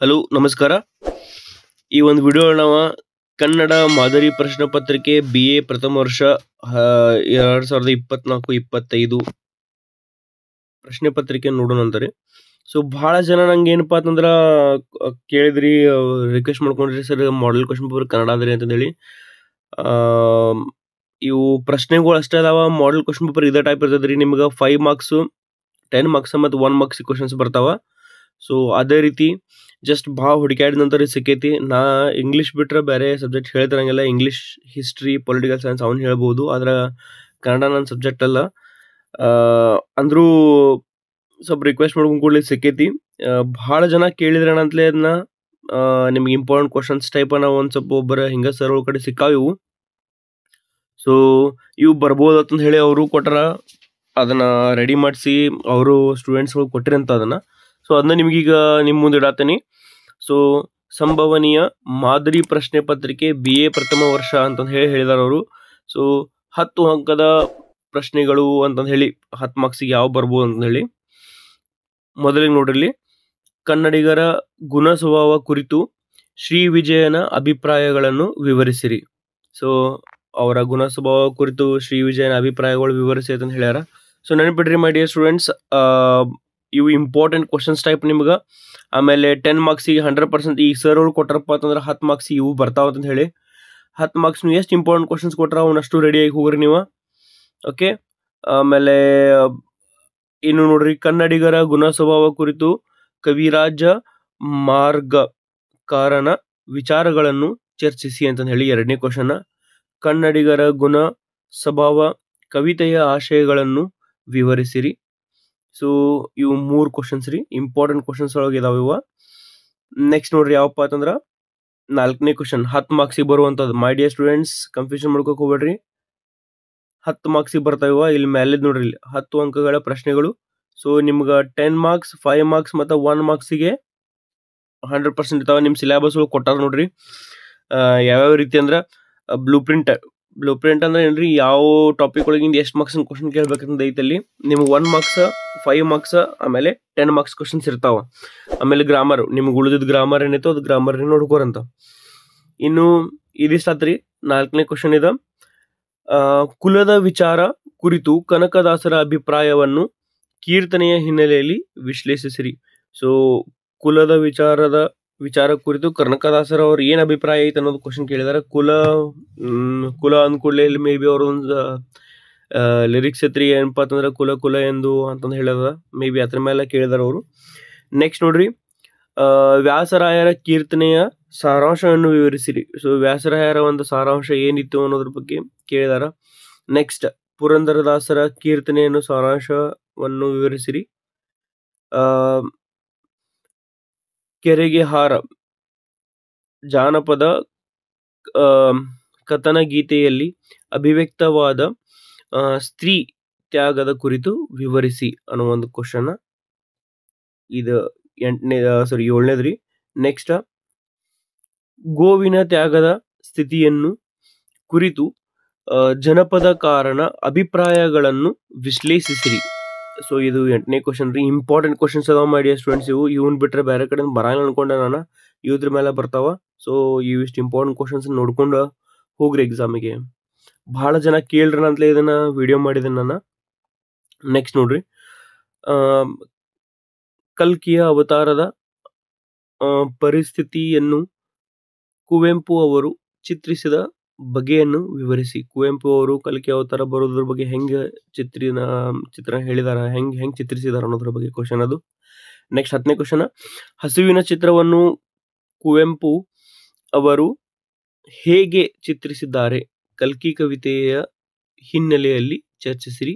Hello ನಮಸ್ಕಾರ. ಈ ಒಂದು ವಿಡಿಯೋ ನಾವು ಕನ್ನಡ ಮಾದರಿ ಪ್ರಶ್ನೆ ಪತ್ರಿಕೆ BA ಪ್ರಥಮ ವರ್ಷ 2024-25 ಪ್ರಶ್ನೆ ಪತ್ರಿಕೆ ನೋಡೋಣ ಅಂತಾರೆ. ಸೊ ಬಹಳ ಜನ ನಂಗೆ ಏನಪ್ಪಾ ಅಂತಂದ್ರ ಕೇಳಿದ್ರಿ, ರಿಕ್ವೆಸ್ಟ್ ಮಾಡ್ಕೊಂಡ್ರಿ, sir model question paper Kannada ಅದ್ರಿ ಅಂತಂದೇಳಿ. ಇವು ಪ್ರಶ್ನೆಗಳು ಅಷ್ಟೇ ಅದಾವ. ಮಾಡೆಲ್ ಕ್ವಶನ್ ಪೇಪರ್ ಇದೇ ಟೈಪ್ ಇರ್ತದ್ರಿ. ನಿಮ್ಗೆ 5 ಮಾರ್ಕ್ಸ್, 10 ಮಾರ್ಕ್ಸ್ ಮತ್ತು 1 ಮಾರ್ಕ್ಸ್ ಕ್ವಶನ್ಸ್ ಬರ್ತಾವ. ಸೊ ಅದೇ ರೀತಿ ಜಸ್ಟ್ ಭಾಳ ಹುಡುಕ್ಯಾಡಿದ ನಂತರ ಸಿಕ್ಕೈತಿ. ನಾ ಇಂಗ್ಲೀಷ್ ಬಿಟ್ರೆ ಬೇರೆ ಸಬ್ಜೆಕ್ಟ್ ಹೇಳ್ತಿರಂಗಿಲ್ಲ. ಇಂಗ್ಲೀಷ್, ಹಿಸ್ಟ್ರಿ, ಪೊಲಿಟಿಕಲ್ ಸೈನ್ಸ್ ಅವ್ನು ಹೇಳ್ಬೋದು, ಆದ್ರೆ ಕನ್ನಡ ನನ್ನ ಸಬ್ಜೆಕ್ಟ್ ಅಲ್ಲ. ಅಂದ್ರೂ ಸ್ವಲ್ಪ ರಿಕ್ವೆಸ್ಟ್ ಮಾಡ್ಕೊಂಡು ಕೂಡಲೇ ಸಿಕ್ಕೈತಿ. ಭಾಳ ಜನ ಕೇಳಿದ್ರಣ ಅಂತಲೇ ಅದನ್ನ ನಿಮ್ಗೆ ಇಂಪಾರ್ಟೆಂಟ್ ಕ್ವಶನ್ಸ್ ಟೈಪ್ ನಾವು ಒಂದು ಸ್ವಲ್ಪ ಒಬ್ಬರ ಹಿಂಗೆ ಸರ್ ಕಡೆ ಸಿಕ್ಕಾವ ಇವು. ಸೊ ಇವು ಬರ್ಬೋದು ಅಂತ ಹೇಳಿ ಅವರು ಕೊಟ್ಟಾರ. ಅದನ್ನ ರೆಡಿ ಮಾಡಿಸಿ ಅವರು ಸ್ಟೂಡೆಂಟ್ಸ್ಗಳು ಕೊಟ್ಟಿರಂತ ಅದನ್ನ. ಸೊ ಅದನ್ನ ನಿಮ್ಗೀಗ ನಿಮ್ಮ ಮುಂದೆ ಇಡಾತೀನಿ. ಸೊ ಸಂಭವನೀಯ ಮಾದರಿ ಪ್ರಶ್ನೆ ಪತ್ರಿಕೆ BA ಪ್ರಥಮ ವರ್ಷ ಅಂತಂದು ಹೇಳಿದಾರ ಅವರು. ಸೊ 10 ಅಂಕದ ಪ್ರಶ್ನೆಗಳು ಅಂತಂದು ಹೇಳಿ 10 ಮಾರ್ಕ್ಸಿಗೆ ಯಾವ ಬರ್ಬೋದು ಅಂತ ಹೇಳಿ. ಮೊದಲಿಗೆ ನೋಡ್ರಿ, ಕನ್ನಡಿಗರ ಗುಣ ಸ್ವಭಾವ ಕುರಿತು ಶ್ರೀ ವಿಜಯನ ಅಭಿಪ್ರಾಯಗಳನ್ನು ವಿವರಿಸಿರಿ. ಸೊ ಅವರ ಗುಣ ಸ್ವಭಾವ ಕುರಿತು ಶ್ರೀ ವಿಜಯನ ಅಭಿಪ್ರಾಯಗಳು ವಿವರಿಸಿ ಅಂತ ಹೇಳ್ಯಾರ. ಸೊ ನೆನಪಿಡ್ರಿ ಮೈ ಡಿಯರ್ ಸ್ಟೂಡೆಂಟ್ಸ್, ಇವು ಇಂಪಾರ್ಟೆಂಟ್ ಕ್ವಶನ್ಸ್ ಟೈಪ್ ನಿಮ್ಗೆ. ಆಮೇಲೆ 10 ಮಾರ್ಕ್ಸಿಗೆ 100% ಈ ಸರ್ ಅವ್ರು ಕೊಟ್ಟಾರಪ್ಪ ಅಂತಂದ್ರೆ 10 ಮಾರ್ಕ್ಸಿಗೆ ಇವು ಬರ್ತಾವ ಅಂತ ಹೇಳಿ. 10 ಮಾರ್ಕ್ಸ್ ನೀವು ಎಷ್ಟು ಇಂಪಾರ್ಟೆಂಟ್ ಕ್ವಶನ್ಸ್ ಕೊಟ್ರ ಅವನಷ್ಟು ರೆಡಿಯಾಗಿ ಹೋಗ್ರಿ ನೀವು. ಓಕೆ, ಆಮೇಲೆ ಇನ್ನು ನೋಡ್ರಿ, ಕನ್ನಡಿಗರ ಗುಣ ಸ್ವಭಾವ ಕುರಿತು ಕವಿರಾಜ ಮಾರ್ಗಕಾರನ ವಿಚಾರಗಳನ್ನು ಚರ್ಚಿಸಿ ಅಂತ ಹೇಳಿ 2ನೇ ಕ್ವಶನ್. ಕನ್ನಡಿಗರ ಗುಣ ಸ್ವಭಾವ ಕವಿತೆಯ ಆಶಯಗಳನ್ನು ವಿವರಿಸಿರಿ. ಸೊ ಇವು 3 ಕ್ವಶನ್ಸ್ ರೀ, ಇಂಪಾರ್ಟೆಂಟ್ ಕ್ವಶನ್ಸ್ ಒಳಗೆ ಇದಾವ ಇವ. ನೆಕ್ಸ್ಟ್ ನೋಡ್ರಿ ಯಾವಪ್ಪ ಅಂತಂದ್ರ 4ನೇ ಕ್ವಶನ್ 10 ಮಾರ್ಕ್ಸಿಗೆ ಬರುವಂಥದ್ದು. ಮೈ ಡಿಯರ್ ಸ್ಟೂಡೆಂಟ್ಸ್, ಕನ್ಫ್ಯೂಷನ್ ಮಾಡ್ಕೋಕ್ ಹೋಗ್ಬೇಡ್ರಿ, 10 ಮಾರ್ಕ್ಸಿಗೆ ಬರ್ತಾವ. ಇಲ್ಲಿ ಮೇಲಿದ್ ನೋಡ್ರಿ, 10 ಅಂಕಗಳ ಪ್ರಶ್ನೆಗಳು. ಸೊ ನಿಮ್ಗೆ 10 ಮಾರ್ಕ್ಸ್, 5 ಮಾರ್ಕ್ಸ್ ಮತ್ತು 1 ಮಾರ್ಕ್ಸಿಗೆ 100% ಇರ್ತಾವ. ನಿಮ್ಮ ಸಿಲೆಬಸ್ ಒಳಗೆ ಕೊಟ್ಟಾರ ನೋಡ್ರಿ. ಯಾವ್ಯಾವ ರೀತಿ ಅಂದ್ರೆ ಬ್ಲೂ ಪ್ರಿಂಟ್ ಅಂದ್ರೆ ಏನ್ರಿ, ಯಾವ ಟಾಪಿಕ್ ಒಳಗಿಂದ ಎಷ್ಟು ಮಾರ್ಕ್ಸ್ ಕ್ವಶನ್ ಕೇಳ್ಬೇಕಂತ ಐತಲ್ಲಿ. ನಿಮ್ಗೆ 1 ಮಾರ್ಕ್ಸ್, 5 ಮಾರ್ಕ್ಸ್, ಆಮೇಲೆ 10 ಮಾರ್ಕ್ಸ್ ಕ್ವಶನ್ಸ್ ಇರ್ತಾವ. ಆಮೇಲೆ ಗ್ರಾಮರ್, ನಿಮ್ಗೆ ಉಳಿದಿದ್ದು ಗ್ರಾಮರ್ ಏನೈತೋ ಅದು ಗ್ರಾಮರ್ ನೋಡ್ಕೋರಂತ. ಇನ್ನು ಇದಿಷ್ಟಾತ್ರಿ. 4ನೇ ಕ್ವಶನ್ ಇದೆ, ಕುಲದ ವಿಚಾರ ಕುರಿತು ಕನಕದಾಸರ ಅಭಿಪ್ರಾಯವನ್ನು ಕೀರ್ತನೆಯ ಹಿನ್ನೆಲೆಯಲ್ಲಿ ವಿಶ್ಲೇಷಿಸಿರಿ. ಸೊ ಕುಲದ ವಿಚಾರ ಕುರಿತು ಕನಕದಾಸರ ಅವ್ರ ಏನ್ ಅಭಿಪ್ರಾಯ ಐತೆ ಅನ್ನೋದು ಕ್ವಶನ್ ಕೇಳಿದಾರೆ. ಕುಲ ಅಂದ್ಕೂಡ್ಲೆ ಇಲ್ಲಿ ಮೇ ಬಿ ಅವ್ರೊಂದು ಲಿರಿಕ್ಸ್ ಐತ್ರಿ, ಏನಪ್ಪಾ ಅಂತಂದ್ರೆ ಕುಲ ಎಂದು ಅಂತಂದು ಹೇಳದ, ಮೇ ಬಿ ಅದ್ರ ಮೇಲೆ ಕೇಳಿದಾರ ಅವರು. ನೆಕ್ಸ್ಟ್ ನೋಡ್ರಿ, ವ್ಯಾಸರಾಯರ ಕೀರ್ತನೆಯ ಸಾರಾಂಶವನ್ನು ವಿವರಿಸಿರಿ. ಸೊ ವ್ಯಾಸರಾಯರ ಒಂದು ಸಾರಾಂಶ ಏನಿತ್ತು ಅನ್ನೋದ್ರ ಬಗ್ಗೆ ಕೇಳಿದಾರ. ನೆಕ್ಸ್ಟ್, ಪುರಂದರದಾಸರ ಕೀರ್ತನೆಯನ್ನು ಸಾರಾಂಶವನ್ನು ವಿವರಿಸಿರಿ. ಕೆರೆಗೆ ಹಾರ ಜಾನಪದ ಕಥನ ಗೀತೆಯಲ್ಲಿ ಅಭಿವ್ಯಕ್ತವಾದ ಸ್ತ್ರೀ ತ್ಯಾಗದ ಕುರಿತು ವಿವರಿಸಿ ಅನ್ನೋ ಒಂದು ಕ್ವಶನ್. ಇದು 7ನೇದ್ರಿ. ನೆಕ್ಸ್ಟ್, ಗೋವಿನ ತ್ಯಾಗದ ಸ್ಥಿತಿಯನ್ನು ಕುರಿತು ಜನಪದಕಾರನ ಅಭಿಪ್ರಾಯಗಳನ್ನು ವಿಶ್ಲೇಷಿಸಿರಿ. ಸೊ ಇದು 8ನೇ ಕ್ವಶನ್ ರೀ. ಇಂಪಾರ್ಟೆಂಟ್ ಕ್ವಶನ್ಸ್ ಅದಾವ ಮೈ ಡಿಯರ್ ಸ್ಟೂಡೆಂಟ್ಸ್. ಇವನ್ ಬಿಟ್ರೆ ಬೇರೆ ಕಡೆ ಬರಂಗಿಲ್ಲ ಅನ್ಕೊಂಡೆ ನಾನು, ಇವ್ರ ಮೇಲೆ ಬರ್ತಾವ. ಸೊ ಇವಿಷ್ಟು ಇಂಪಾರ್ಟೆಂಟ್ ಕ್ವಶನ್ಸ್ ನೋಡ್ಕೊಂಡು ಹೋಗ್ರಿ ಎಕ್ಸಾಮಿಗೆ. ಬಹಳ ಜನ ಕೇಳ್ರಿ ಅಂತಲೇ ಇದನ್ನ ವಿಡಿಯೋ ಮಾಡಿದೆ ನಾನು. ನೆಕ್ಸ್ಟ್ ನೋಡ್ರಿ, ಕಲ್ಕಿಯ ಅವತಾರದ ಪರಿಸ್ಥಿತಿಯನ್ನು ಕುವೆಂಪು ಅವರು ಚಿತ್ರಿಸಿದ ಬಗೆಯನ್ನು ವಿವರಿಸಿ. ಕುವೆಂಪು ಅವರು ಕಲ್ಕಿ ಅವತಾರ ಬರೋದ್ರ ಬಗ್ಗೆ ಹೆಂಗೆ ಚಿತ್ರ ಹೇಳಿದಾರ, ಹೆಂಗ್ ಚಿತ್ರಿಸಿದಾರ ಅನ್ನೋದ್ರ ಬಗ್ಗೆ ಕ್ವಶನ್ ಅದು. ನೆಕ್ಸ್ಟ್ 10ನೇ ಕ್ವಶನ್, ಹಸುವಿನ ಚಿತ್ರವನ್ನು ಕುವೆಂಪು ಅವರು ಹೇಗೆ ಚಿತ್ರಿಸಿದ್ದಾರೆ, ಕಲ್ಕಿ ಕವಿತೆಯ ಹಿನ್ನೆಲೆಯಲ್ಲಿ ಚರ್ಚಿಸಿರಿ.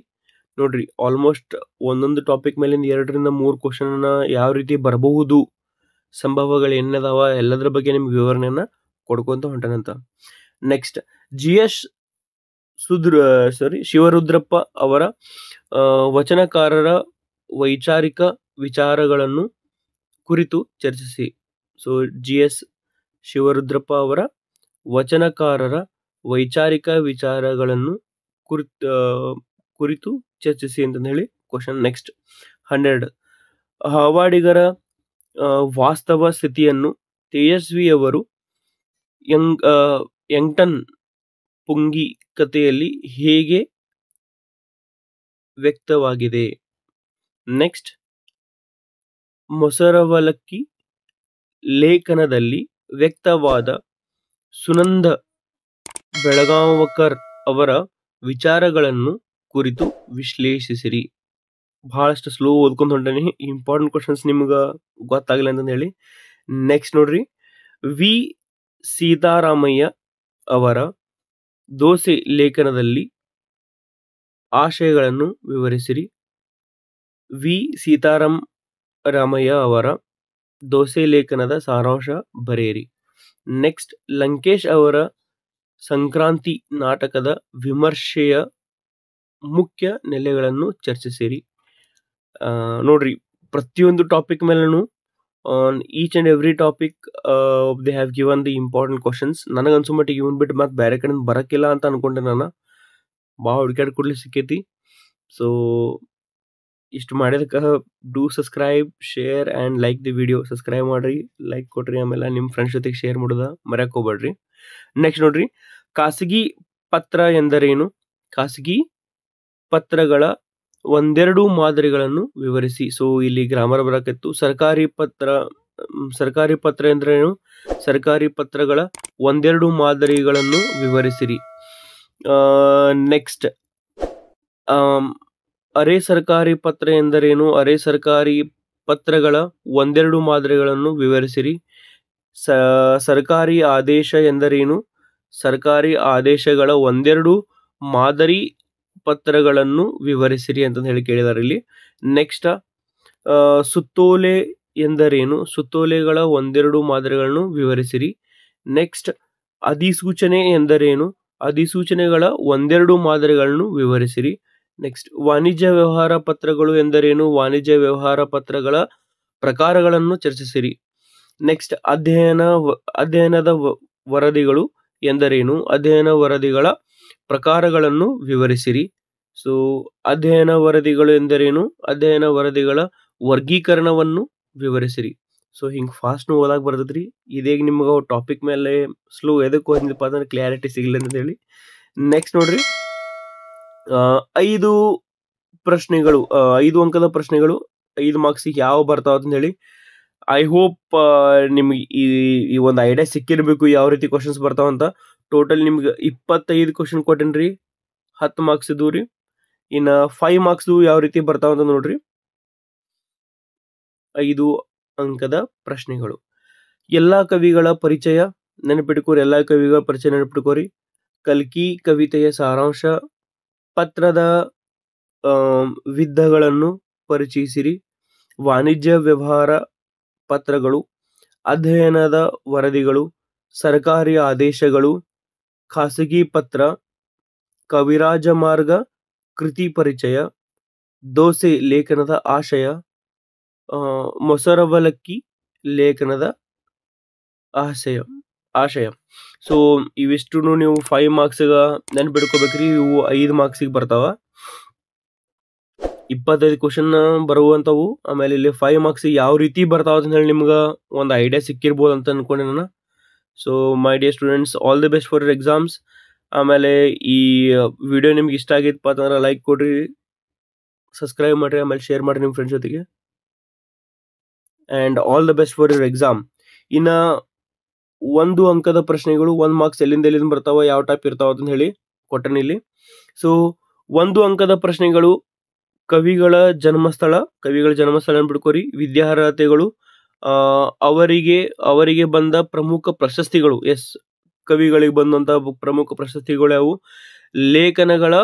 ನೋಡ್ರಿ, ಆಲ್ಮೋಸ್ಟ್ ಒಂದೊಂದು ಟಾಪಿಕ್ ಮೇಲಿಂದ 2ರಿಂದ 3 ಕ್ವಶನ್ ಯಾವ ರೀತಿ ಬರಬಹುದು, ಸಂಭವಗಳು ಏನದಾವ, ಎಲ್ಲದ್ರ ಬಗ್ಗೆ ನಿಮ್ಗೆ ವಿವರಣೆಯನ್ನ ಕೊಡ್ಕೊಂತ ಹೊಂಟನಂತ. ನೆಕ್ಸ್ಟ್, GS ಶಿವರುದ್ರಪ್ಪ ಅವರ ವಚನಕಾರರ ವೈಚಾರಿಕ ವಿಚಾರಗಳನ್ನು ಕುರಿತು ಚರ್ಚಿಸಿ. ಸೊ GS ಶಿವರುದ್ರಪ್ಪ ಅವರ ವಚನಕಾರರ ವೈಚಾರಿಕ ವಿಚಾರಗಳನ್ನು ಕುರಿತು ಚರ್ಚಿಸಿ ಅಂತ ಹೇಳಿ ಕ್ವಶನ್. ನೆಕ್ಸ್ಟ್ 12, ಹಾವಾಡಿಗರ ವಾಸ್ತವ ಸ್ಥಿತಿಯನ್ನು ತೇಜಸ್ವಿಯವರು ಯಂಗ್ಟನ್ ಪುಂಗಿ ಕಥೆಯಲ್ಲಿ ಹೇಗೆ ವ್ಯಕ್ತವಾಗಿದೆ. ನೆಕ್ಸ್ಟ್, ಮೊಸರವಲಕ್ಕಿ ಲೇಖನದಲ್ಲಿ ವ್ಯಕ್ತವಾದ ಸುನಂದ ಬೆಳಗಾವಕರ್ ಅವರ ವಿಚಾರಗಳನ್ನು ಕುರಿತು ವಿಶ್ಲೇಷಿಸಿರಿ. ಬಹಳಷ್ಟು ಸ್ಲೋ ಓದ್ಕೊಂಡು ಹೊಂಟೇನಿ, ಇಂಪಾರ್ಟೆಂಟ್ ಕ್ವಶನ್ಸ್ ನಿಮ್ಗೆ ಗೊತ್ತಾಗಲಿ ಅಂತಂದು ಹೇಳಿ. ನೆಕ್ಸ್ಟ್ ನೋಡ್ರಿ, ವಿ ಸೀತಾರಾಮಯ್ಯ ಅವರ ದೋಸೆ ಲೇಖನದಲ್ಲಿ ಆಶಯಗಳನ್ನು ವಿವರಿಸಿರಿ. ವಿ ಸೀತಾರಾಮಯ್ಯ ಅವರ ದೋಸೆ ಲೇಖನದ ಸಾರಾಂಶ ಬರೆಯಿರಿ. ನೆಕ್ಸ್ಟ್, ಲಂಕೇಶ್ ಅವರ ಸಂಕ್ರಾಂತಿ ನಾಟಕದ ವಿಮರ್ಶೆಯ ಮುಖ್ಯ ನೆಲೆಗಳನ್ನು ಚರ್ಚಿಸಿರಿ. ನೋಡ್ರಿ, ಪ್ರತಿಯೊಂದು ಟಾಪಿಕ್ ಮೇಲೂ each and every topic they have given the important questions. ನನಗನ್ಸೋ ಮಟ್ಟಿಗೆ ಇವನ್ ಬಿಟ್ಟು ಮತ್ತೆ ಬೇರೆ ಕಡೆ ಬರೋಕ್ಕಿಲ್ಲ ಅಂತ ಅನ್ಕೊಂಡೆ. ನಾನು ಭಾಳ ಹುಡುಕಾಡಿ ಕೊಡ್ಲಿ ಸಿಕ್ಕೈತಿ. ಸೊ ಇಷ್ಟು ಮಾಡಿದಕ್ಕೆ do subscribe, share and like the video. Subscribe ಮಾಡಿರಿ, ಲೈಕ್ ಕೊಡ್ರಿ, ಆಮೇಲೆ ನಿಮ್ಮ ಫ್ರೆಂಡ್ಸ್ ಜೊತೆಗೆ ಶೇರ್ ಮಾಡೋದ ಮರ್ಯಾಕೆ ಹೋಗ್ಬೇಡ್ರಿ. ನೆಕ್ಸ್ಟ್ ನೋಡ್ರಿ, ಖಾಸಗಿ ಪತ್ರ ಎಂದರೇನು? ಖಾಸಗಿ ಪತ್ರಗಳ ಒಂದೆರಡು ಮಾದರಿಗಳನ್ನು ವಿವರಿಸಿ. ಸೊ ಇಲ್ಲಿ ಗ್ರಾಮರ್ ಬರಕತ್ತು. ಸರ್ಕಾರಿ ಪತ್ರ ಎಂದರೇನು? ಸರ್ಕಾರಿ ಪತ್ರಗಳ ಒಂದೆರಡು ಮಾದರಿಗಳನ್ನು ವಿವರಿಸಿರಿ. ನೆಕ್ಸ್ಟ್, ಅರೆ ಸರ್ಕಾರಿ ಪತ್ರ ಎಂದರೇನು? ಅರೆ ಸರ್ಕಾರಿ ಪತ್ರಗಳ ಒಂದೆರಡು ಮಾದರಿಗಳನ್ನು ವಿವರಿಸಿರಿ. ಸರ್ಕಾರಿ ಆದೇಶ ಎಂದರೇನು? ಸರ್ಕಾರಿ ಆದೇಶಗಳ ಒಂದೆರಡು ಮಾದರಿ ಪತ್ರಗಳನ್ನು ವಿವರಿಸಿರಿ ಅಂತಂದು ಹೇಳಿ ಕೇಳಿದ್ದಾರೆ ಇಲ್ಲಿ. ನೆಕ್ಸ್ಟ್, ಸುತ್ತೋಲೆ ಎಂದರೇನು? ಸುತ್ತೋಲೆಗಳ ಒಂದೆರಡು ಮಾದರಿಗಳನ್ನು ವಿವರಿಸಿರಿ. ನೆಕ್ಸ್ಟ್, ಅಧಿಸೂಚನೆ ಎಂದರೇನು? ಅಧಿಸೂಚನೆಗಳ ಒಂದೆರಡು ಮಾದರಿಗಳನ್ನು ವಿವರಿಸಿರಿ. ನೆಕ್ಸ್ಟ್, ವಾಣಿಜ್ಯ ವ್ಯವಹಾರ ಪತ್ರಗಳು ಎಂದರೇನು? ವಾಣಿಜ್ಯ ವ್ಯವಹಾರ ಪತ್ರಗಳ ಪ್ರಕಾರಗಳನ್ನು ಚರ್ಚಿಸಿರಿ. ನೆಕ್ಸ್ಟ್, ಅಧ್ಯಯನದ ವರದಿಗಳು ಎಂದರೇನು? ಅಧ್ಯಯನ ವರದಿಗಳ ಪ್ರಕಾರಗಳನ್ನು ವಿವರಿಸಿರಿ. ಸೊ ಅಧ್ಯಯನ ವರದಿಗಳು ಎಂದರೇನು? ಅಧ್ಯಯನ ವರದಿಗಳ ವರ್ಗೀಕರಣವನ್ನು ವಿವರಿಸಿರಿ. ಸೊ ಹಿಂಗೆ ಫಾಸ್ಟ್ನು ಓದಾಕ್ ಬರ್ತದ್ರಿ. ಇದೇಗ ನಿಮ್ಗೆ ಟಾಪಿಕ್ ಮೇಲೆ ಸ್ಲೋ ಎದಕ್ಕೆ ಓದಿದಪ್ಪ ಅಂದ್ರೆ ಕ್ಲಾರಿಟಿ ಸಿಗಲಿ ಅಂತ ಹೇಳಿ. ನೆಕ್ಸ್ಟ್ ನೋಡ್ರಿ, 5 ಪ್ರಶ್ನೆಗಳು, 5 ಅಂಕದ ಪ್ರಶ್ನೆಗಳು 5 ಮಾರ್ಕ್ಸಿಗೆ ಯಾವ ಬರ್ತಾವ ಅಂತ ಹೇಳಿ. ಐ ಹೋಪ್ ನಿಮ್ಗೆ ಈ ಒಂದು ಐಡಿಯಾ ಸಿಕ್ಕಿರ್ಬೇಕು ಯಾವ ರೀತಿ ಕ್ವಶನ್ಸ್ ಬರ್ತಾವಂತ. ಟೋಟಲ್ ನಿಮ್ಗೆ 25 ಕ್ವಶನ್ ಕೊಟ್ಟೇನ್ರಿ, 10 ಮಾರ್ಕ್ಸ್ ಇದ್ವು ರೀ. ಇನ್ನು 5 ಮಾರ್ಕ್ಸ್ ಯಾವ ರೀತಿ ಬರ್ತಾವಂತ ನೋಡ್ರಿ. 5 ಅಂಕದ ಪ್ರಶ್ನೆಗಳು. ಎಲ್ಲಾ ಕವಿಗಳ ಪರಿಚಯ ನೆನಪಿಟ್ಕೋರಿ. ಎಲ್ಲಾ ಕವಿಗಳ ಪರಿಚಯ ನೆನಪಿಟ್ಕೋರಿ. ಕಲ್ಕಿ ಕವಿತೆಯ ಸಾರಾಂಶ, ಪತ್ರದ ವಿಧಗಳನ್ನು ಪರಿಚಯಿಸಿರಿ. ವಾಣಿಜ್ಯ ವ್ಯವಹಾರ ಪತ್ರಗಳು, ಅಧ್ಯಯನದ ವರದಿಗಳು, ಸರ್ಕಾರಿ ಆದೇಶಗಳು, ಖಾಸಗಿ ಪತ್ರ, ಕವಿರಾಜ ಮಾರ್ಗ ಕೃತಿ ಪರಿಚಯ, ದೋಸೆ ಲೇಖನದ ಆಶಯ, ಮೊಸರವಲಕ್ಕಿ ಲೇಖನದ ಆಶಯ. ಸೊ ಇವಿಷ್ಟು ನೀವು 5 ಮಾರ್ಕ್ಸ್ಗೆ ನೆನ್ಪಿಡ್ಕೋಬೇಕ್ರಿ. ಇವು 5 ಮಾರ್ಕ್ಸಿಗೆ ಬರ್ತಾವ. 25 ಕ್ವಶನ್ ಬರುವಂಥವು. ಆಮೇಲೆ ಇಲ್ಲಿ 5 ಮಾರ್ಕ್ಸ್ ಯಾವ ರೀತಿ ಬರ್ತಾವ ಅಂತ ಹೇಳಿ ನಿಮ್ಗೆ ಒಂದು ಐಡಿಯಾ ಸಿಕ್ಕಿರ್ಬೋದು ಅಂತ ಅನ್ಕೊಂಡೆ ನಾನು. So my dear students, all the best for your exams. ಆಮೇಲೆ ಈ ವಿಡಿಯೋ ನಿಮ್ಗೆ ಇಷ್ಟ ಆಗಿತ್ತಪ್ಪ ಅಂತಂದ್ರೆ ಲೈಕ್ ಕೊಡ್ರಿ, ಸಬ್ಸ್ಕ್ರೈಬ್ ಮಾಡಿರಿ, ಆಮೇಲೆ ಶೇರ್ ಮಾಡಿರಿ ನಿಮ್ಮ ಫ್ರೆಂಡ್ಸ್ ಜೊತೆಗೆ. And all the best for your exam. ಇನ್ನು 1 ಅಂಕದ ಪ್ರಶ್ನೆಗಳು 1 ಮಾರ್ಕ್ಸ್ ಎಲ್ಲಿಂದ ಬರ್ತಾವ, ಯಾವ ಟೈಪ್ ಇರ್ತಾವ ಅಂತ ಹೇಳಿ ಕೊಟ್ಟನೆ ಇಲ್ಲಿ. ಸೊ 1 ಅಂಕದ ಪ್ರಶ್ನೆಗಳು, ಕವಿಗಳ ಜನ್ಮಸ್ಥಳ ಬಿಡ್ಕೋರಿ. ವಿದ್ಯಾರ್ಹತೆಗಳು, ಅವರಿಗೆ ಬಂದ ಪ್ರಮುಖ ಪ್ರಶಸ್ತಿಗಳು. ಎಸ್, ಕವಿಗಳಿಗೆ ಬಂದಂತ ಪ್ರಮುಖ ಪ್ರಶಸ್ತಿಗಳು ಯಾವುವು? ಲೇಖನಗಳ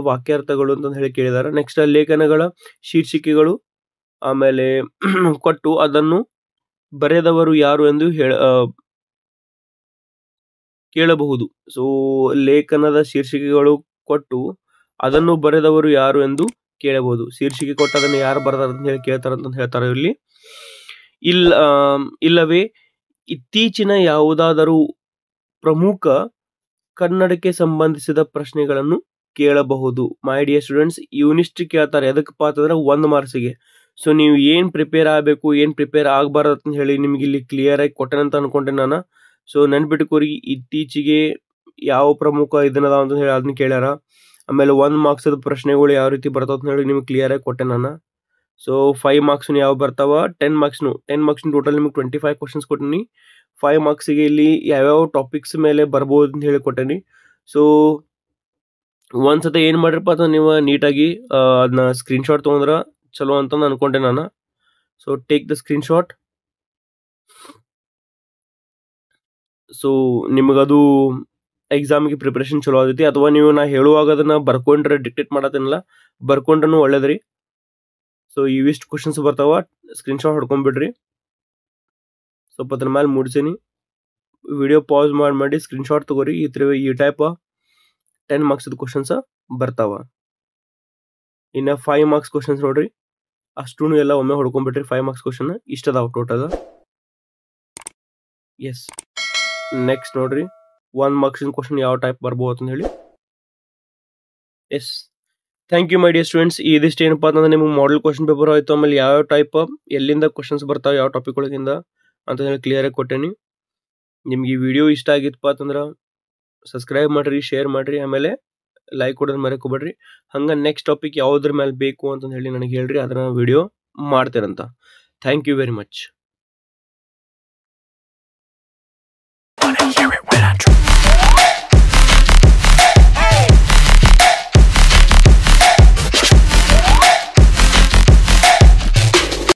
ವಾಕ್ಯಾರ್ಥಗಳು ಅಂತ ಹೇಳಿ ಕೇಳಿದಾರೆ. ನೆಕ್ಸ್ಟ್, ಲೇಖನಗಳ ಶೀರ್ಷಿಕೆಗಳು ಆಮೇಲೆ ಕೊಟ್ಟು ಅದನ್ನು ಬರೆದವರು ಯಾರು ಎಂದು ಕೇಳಬಹುದು. ಸೊ ಲೇಖನದ ಶೀರ್ಷಿಕೆಗಳು ಕೊಟ್ಟು ಅದನ್ನು ಬರೆದವರು ಯಾರು ಎಂದು ಕೇಳಬಹುದು. ಶೀರ್ಷಿಕೆ ಕೊಟ್ಟು ಅದನ್ನು ಯಾರು ಬರೆದಾರ ಅಂತ ಹೇಳಿ ಕೇಳ್ತಾರಂತ ಹೇಳ್ತಾರೆ ಇಲ್ಲಿ. ಇಲ್ಲವೇ ಇತ್ತೀಚಿನ ಯಾವುದಾದರೂ ಪ್ರಮುಖ ಕನ್ನಡಕ್ಕೆ ಸಂಬಂಧಿಸಿದ ಪ್ರಶ್ನೆಗಳನ್ನು ಕೇಳಬಹುದು. ಮೈ ಡಿಯರ್ ಸ್ಟೂಡೆಂಟ್ಸ್, ಇವನಿಷ್ಟು ಕೇಳ್ತಾರೆ ಎದಕ್ಕಪ್ಪ ಅಂತಂದ್ರೆ 1 ಮಾರ್ಕ್ಸಿಗೆ. ಸೊ ನೀವು ಏನು ಪ್ರಿಪೇರ್ ಆಗಬೇಕು, ಏನು ಪ್ರಿಪೇರ್ ಆಗಬಾರ್ದು ಅಂತ ಹೇಳಿ ನಿಮ್ಗೆ ಇಲ್ಲಿ ಕ್ಲಿಯರ್ ಆಗಿ ಕೊಟ್ಟೆನಂತ ಅನ್ಕೊಂಡೆ ನಾನು. ಸೊ ನೆನ್ಪಿಟ್ಕೋರಿ, ಇತ್ತೀಚೆಗೆ ಯಾವ ಪ್ರಮುಖ ಇದನ್ನದ ಅಂತ ಹೇಳಿ ಅದನ್ನ ಕೇಳ್ಯಾರ. ಆಮೇಲೆ 1 ಮಾರ್ಕ್ಸದ ಪ್ರಶ್ನೆಗಳು ಯಾವ ರೀತಿ ಬರ್ತಾವ ಅಂತ ಹೇಳಿ ನಿಮ್ಗೆ ಕ್ಲಿಯರ್ ಆಗಿ ಕೊಟ್ಟೆ ನಾನು. ಸೊ 5 ಮಾರ್ಕ್ಸ್ನು ಯಾವ ಬರ್ತಾವ, 10 ಮಾರ್ಕ್ಸ್ನು ಟೋಟಲ್ ನಿಮ್ಗೆ 25 ಕ್ವಶನ್ಸ್ ಕೊಟ್ಟಿನಿ. 5 ಮಾರ್ಕ್ಸಿಗೆ ಇಲ್ಲಿ ಯಾವ್ಯಾವ ಟಾಪಿಕ್ಸ್ ಮೇಲೆ ಬರ್ಬೋದು ಅಂತ ಹೇಳಿ ಕೊಟ್ಟೇನಿ. ಸೊ ಒಂದ್ಸತಿ ಏನು ಮಾಡಿರಪ್ಪ ಅಂತ ನೀವು ನೀಟಾಗಿ ಅದನ್ನ ಸ್ಕ್ರೀನ್ಶಾಟ್ ತೊಗೊಂಡ್ರೆ ಚಲೋ ಅಂತ ಅನ್ಕೊಂಡೆ ನಾನು. So take the screenshot. So ನಿಮಗದು ಎಕ್ಸಾಮ್ಗೆ ಪ್ರಿಪ್ರೇಷನ್ ಚಲೋ ಆಗೈತಿ. ಅಥವಾ ನೀವು ನಾ ಹೇಳುವಾಗ ಅದನ್ನ ಬರ್ಕೊಂಡ್ರೆ, ಡಿಕ್ಟೇಟ್ ಮಾಡತ್ತೇನಲ್ಲ, ಬರ್ಕೊಂಡ್ರೂ ಒಳ್ಳೇದ್ರಿ. ಸೊ ಇವಿಷ್ಟು ಕ್ವಶನ್ಸ್ ಬರ್ತಾವ, ಸ್ಕ್ರೀನ್ಶಾಟ್ ಹೊಡ್ಕೊಂಡ್ಬಿಡ್ರಿ. ಸ್ವಲ್ಪ ಅದ್ರ ಮೇಲೆ ಮೂಡಿಸೀನಿ. ವಿಡಿಯೋ ಪಾಸ್ ಮಾಡಿ ಸ್ಕ್ರೀನ್ಶಾಟ್ ತಗೋರಿ. ಈ ಟೈಪ್ 10 ಮಾರ್ಕ್ಸ್ದ ಕ್ವಶನ್ಸ್ ಬರ್ತಾವ. ಇನ್ನು 5 ಮಾರ್ಕ್ಸ್ ಕ್ವಶನ್ಸ್ ನೋಡ್ರಿ, ಅಷ್ಟೂ ಎಲ್ಲ ಒಮ್ಮೆ ಹೊಡ್ಕೊಂಡ್ಬಿಟ್ರಿ. 5 ಮಾರ್ಕ್ಸ್ ಕ್ವಶನ್ ಇಷ್ಟದಾವ ಟೋಟಲ್. ಎಸ್, ನೆಕ್ಸ್ಟ್ ನೋಡ್ರಿ 1 ಮಾರ್ಕ್ಸಿನ ಕ್ವಶನ್ ಯಾವ ಟೈಪ್ ಬರ್ಬೋದು ಅಂತ ಹೇಳಿ. Yes, thank you my dear students. ಇದಿಷ್ಟು ಏನಪ್ಪ ಅಂತಂದ್ರೆ ನಿಮ್ಗೆ ಮಾಡೆಲ್ ಕ್ವಶನ್ ಪೇಪರ್ ಆಯಿತು. ಆಮೇಲೆ ಯಾವ ಟೈಪ್ ಎಲ್ಲಿಂದ ಕ್ವಶನ್ಸ್ ಬರ್ತಾವೆ, ಯಾವ ಟಾಪಿಕ್ ಒಳಗಿಂದ ಅಂತ ಹೇಳಿ ಕ್ಲಿಯರಾಗಿ ಕೊಟ್ಟೇನಿ. ನಿಮ್ಗೆ ಈ ವಿಡಿಯೋ ಇಷ್ಟ ಆಗಿತ್ತಪ್ಪ ಅಂತಂದ್ರೆ ಸಬ್ಸ್ಕ್ರೈಬ್ ಮಾಡಿರಿ, ಶೇರ್ ಮಾಡಿರಿ, ಆಮೇಲೆ ಲೈಕ್ ಕೊಡೋದು ಮರೆಕೋಬೇಡ್ರಿ. ಹಂಗೆ ನೆಕ್ಸ್ಟ್ ಟಾಪಿಕ್ ಯಾವುದ್ರ ಮೇಲೆ ಬೇಕು ಅಂತ ಹೇಳಿ ನನಗೆ ಹೇಳ್ರಿ, ಅದನ್ನ ವಿಡಿಯೋ ಮಾಡ್ತೇರಂತ. Thank you very much.